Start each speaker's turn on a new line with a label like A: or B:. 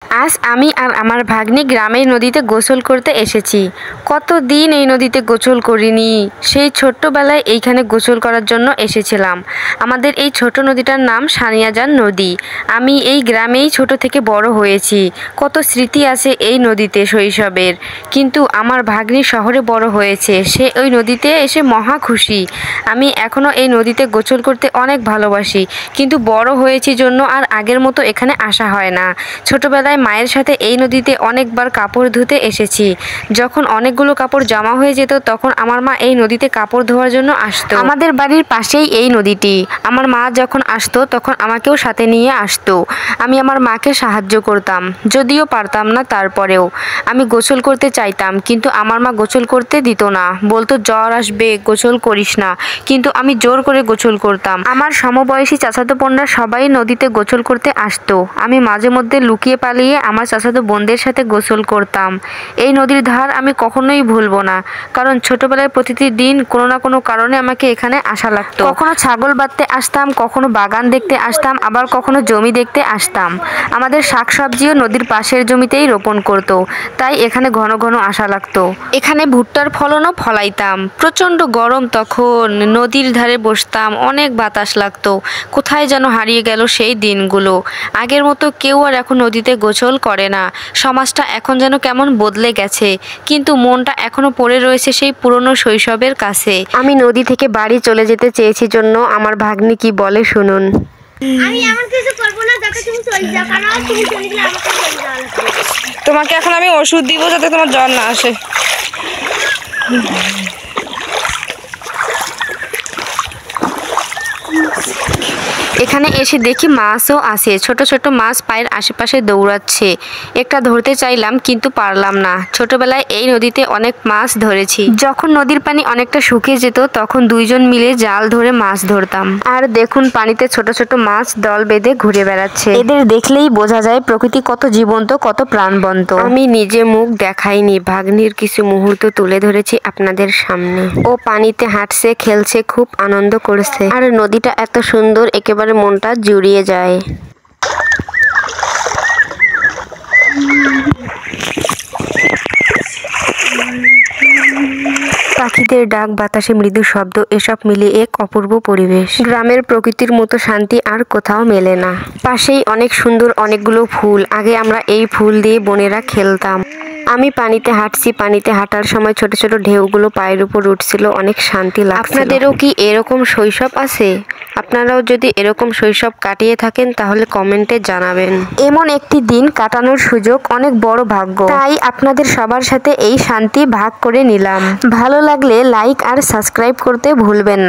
A: আজ আমি আর আমার ভাগ্নি গ্রামের নদীতে গোসল করতে এসেছি। কতদিন এই নদীতে গোসল করিনি। সেই ছোট্টবেলায় এইখানে গোসল করার জন্য এসেছিলাম। আমাদের এই ছোট নদীটার নাম সানিয়াজান নদী। আমি এই গ্রামেই ছোট থেকে বড় হয়েছি। কত স্মৃতি আছে এই নদীতে শৈশবের। কিন্তু আমার ভাগ্নি শহরে বড় হয়েছে, সে ওই নদীতে এসে মহা খুশি। আমি এখনও এই নদীতে গোসল করতে অনেক ভালোবাসি, কিন্তু বড় হয়েছি জন্য আর আগের মতো এখানে আসা হয় না। ছোটবেলায় মায়ের সাথে এই নদীতে অনেকবার কাপড় ধুতে এসেছি। যখন অনেকগুলো কাপড় জমা হয়ে যেত তখন আমার মা এই নদীতে কাপড় ধোয়ার জন্য আসতো। আমাদের বাড়ির পাশেই এই নদীটি। আমার মা যখন আসতো তখন আমাকেও সাথে নিয়ে আসতো। আমি আমার মাকে সাহায্য করতাম, যদিও পারতাম না। তারপরেও আমি গোসল করতে চাইতাম, কিন্তু আমার মা গোসল করতে দিত না, বলতো জ্বর আসবে, গোসল করিস না। কিন্তু আমি জোর করে গোসল করতাম। আমার সমবয়সী চাচাতো বোনরা সবাই নদীতে গোসল করতে আসতো। আমি মাঝে মধ্যে লুকিয়ে পালিয়ে আমার চাচাতো বোনদের সাথে গোসল করতাম। এই নদীর ধার আমি কখনোই ভুলবো না, কারণ ছোটবেলায় প্রতিটি দিন কোনো না কোনো কারণে আমাকে এখানে আসা লাগতো। কখনো ছাগল বাঁধতে আসতাম, কখনো বাগান দেখতে আসতাম, আবার কখনো জমি দেখতে আসতাম। আমাদের শাকসবজিও নদীর পাশের জমিতেই রোপণ করতো, তাই এখানে ঘন ঘন আসা লাগতো। এখানে ভুট্টার ফলনও ফলাইতাম। প্রচণ্ড গরম তখন, নদীর ধারে বসতাম, অনেক বাতাস লাগতো। কোথায় যেন হারিয়ে গেল সেই দিনগুলো। আগের মতো কেউ আর এখন নদীতে গোসল করে না। সমাজটা এখন যেন কেমন বদলে গেছে, কিন্তু মনটা এখনো পড়ে রয়েছে সেই পুরনো শৈশবের কাছে। আমি নদী থেকে বাড়ি চলে যেতে চেয়েছি জন্য আমার ভাগ্নি কি বলে শুনুন।
B: আমি এমন কিছু করবো না যাতে তুমি চলে যাও, কারণ তুমি চলে গেলে আমাকে চলে যাওয়া লাগবে।
C: তোমাকে এখন আমি ওষুধ দিব যাতে তোমার জ্বর না আসে।
A: এখানে এসে দেখি মাছও আছে। ছোট ছোট মাছ পায়ের আশেপাশে দৌড়াচ্ছে। একটা ধরতে চাইলাম, কিন্তু পারলাম না। ছোটবেলায় এই নদীতে অনেক মাছ ধরেছি। যখন নদীর পানি অনেকটা শুকিয়ে যেত তখন দুইজন মিলে জাল ধরে মাছ ধরতাম। আর দেখুন, পানিতে ছোট ছোট মাছ দল বেঁধে ঘুরে বেড়াচ্ছে। এদের দেখলেই বোঝা যায় প্রকৃতি কত জীবন্ত, কত প্রাণবন্ত। আমি নিজে মুখ দেখাইনি, ভাগ্নির কিছু মুহূর্ত তুলে ধরেছি আপনাদের সামনে। ও পানিতে হাঁটছে, খেলছে, খুব আনন্দ করছে। আর নদীটা এত সুন্দর, একেবারে মনটা জুড়িয়ে যায়। পাখিদের ডাক, বাতাসে মৃদু শব্দ, এসব মিলিয়ে এক অপূর্ব পরিবেশ। গ্রামের প্রকৃতির মতো শান্তি আর কোথাও মেলে না। পাশেই অনেক সুন্দর অনেকগুলো ফুল। আগে আমরা এই ফুল দিয়ে বোনেরা খেলতাম। আমি পানিতে হাঁটছি, পানিতে হাঁটার সময় ছোট ছোট ঢেউগুলো পায়ের উপর উঠছিল, অনেক শান্তি লাগছিল। আপনাদেরও কি এরকম শৈশব আছে? আপনারাও যদি এরকম শৈশব কাটিয়ে থাকেন তাহলে কমেন্টে জানাবেন। এমন একটি দিন কাটানোর সুযোগ অনেক বড় ভাগ্য, তাই আপনাদের সবার সাথে এই শান্তি ভাগ করে নিলাম। ভালো লাগলে লাইক আর সাবস্ক্রাইব করতে ভুলবেন না।